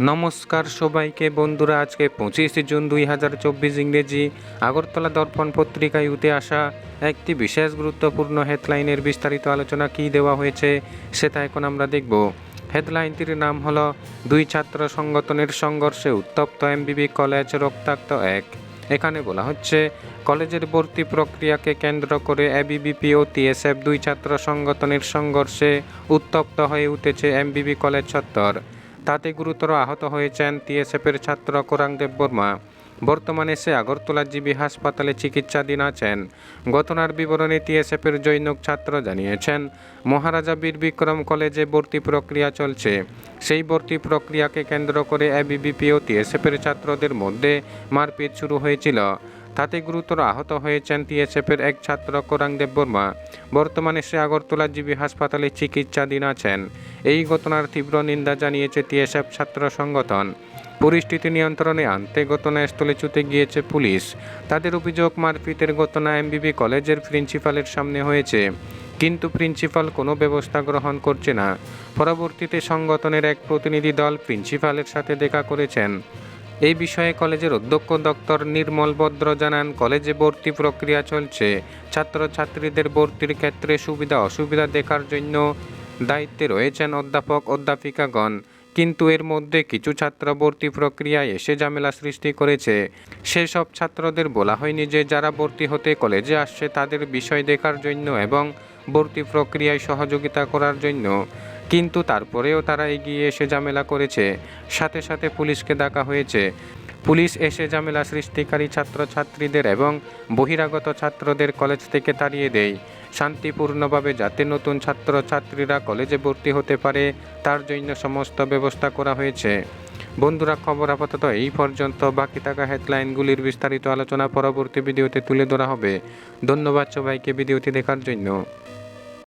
নমস্কার সবাইকে বন্ধুরা, আজকে 25 জুন 2024 ইংরেজি আগরতলা দর্পণ পত্রিকায় উঠে আসা একটি বিশেষ গুরুত্বপূর্ণ হেডলাইনের বিস্তারিত আলোচনা কী দেওয়া হয়েছে সেটা এখন আমরা দেখব। হেডলাইনটির নাম হলো দুই ছাত্র সংগঠনের সংঘর্ষে উত্তপ্ত এমবিবি কলেজ, রক্তাক্ত এক। এখানে বলা হচ্ছে, কলেজের ভর্তি প্রক্রিয়াকে কেন্দ্র করে এবিভিপি ও টিএসএফ দুই ছাত্র সংগঠনের সংঘর্ষে উত্তপ্ত হয়ে উঠেছে এমবিবি কলেজ চত্বর। তাতে গুরুতর আহত হয়েছেন টিএসএফের ছাত্র কোরাং দেববর্মা। বর্তমানে সে আগরতলা জিবি হাসপাতালে চিকিৎসাধীন আছেন। ঘটনার বিবরণে টিএসএফের জৈনক ছাত্র জানিয়েছেন, মহারাজা বীর বিক্রম কলেজে ভর্তি প্রক্রিয়া চলছে। সেই ভর্তি প্রক্রিয়াকে কেন্দ্র করে এবিভিপি ও টিএসএফের ছাত্রদের মধ্যে মারপিট শুরু হয়েছিল। তাতে গুরুতর আহত হয়েছেন টিএসএফের এক ছাত্র কোরাং দেববর্মা। বর্তমানে সে আগরতলা জিবি হাসপাতালে চিকিৎসাধীন আছেন। এই ঘটনার তীব্র নিন্দা জানিয়েছে টিএসএফ ছাত্র সংগঠন। পরিস্থিতি নিয়ন্ত্রণে আনতে ঘটনাস্থলে ছুটে গিয়েছে পুলিশ। তাদের অভিযোগ, মারপিটের ঘটনা এমবিবি কলেজের প্রিন্সিপালের সামনে হয়েছে, কিন্তু প্রিন্সিপাল কোনো ব্যবস্থা গ্রহণ করছে না। পরবর্তীতে সংগঠনের এক প্রতিনিধি দল প্রিন্সিপালের সাথে দেখা করেছেন। এই বিষয়ে কলেজের অধ্যক্ষ ডক্টর নির্মল বদ্র জানান, কলেজে ভর্তি প্রক্রিয়া চলছে। ছাত্রছাত্রীদের ভর্তির ক্ষেত্রে সুবিধা অসুবিধা দেখার জন্য দায়িত্বে রয়েছেন অধ্যাপক অধ্যাপিকাগণ, কিন্তু এর মধ্যে কিছু ছাত্র ভর্তি প্রক্রিয়ায় এসে ঝামেলা সৃষ্টি করেছে। সেসব ছাত্রদের বলা হয়নি যে যারা ভর্তি হতে কলেজে আসছে তাদের বিষয় দেখার জন্য এবং ভর্তি প্রক্রিয়ায় সহযোগিতা করার জন্য, কিন্তু তারপরেও তারা এগিয়ে এসে ঝামেলা করেছে। সাথে সাথে পুলিশকে ডাকা হয়েছে। পুলিশ এসে ঝামেলা সৃষ্টিকারী ছাত্রছাত্রীদের এবং বহিরাগত ছাত্রদের কলেজ থেকে তাড়িয়ে দেয়। শান্তিপূর্ণভাবে যাতে নতুন ছাত্রছাত্রীরা কলেজে ভর্তি হতে পারে তার জন্য সমস্ত ব্যবস্থা করা হয়েছে। বন্ধুরা, খবর আপাতত এই পর্যন্ত। বাকি থাকা হেডলাইনগুলির বিস্তারিত আলোচনা পরবর্তী ভিডিওতে তুলে ধরা হবে। ধন্যবাদ সবাইকে ভিডিওটি দেখার জন্য।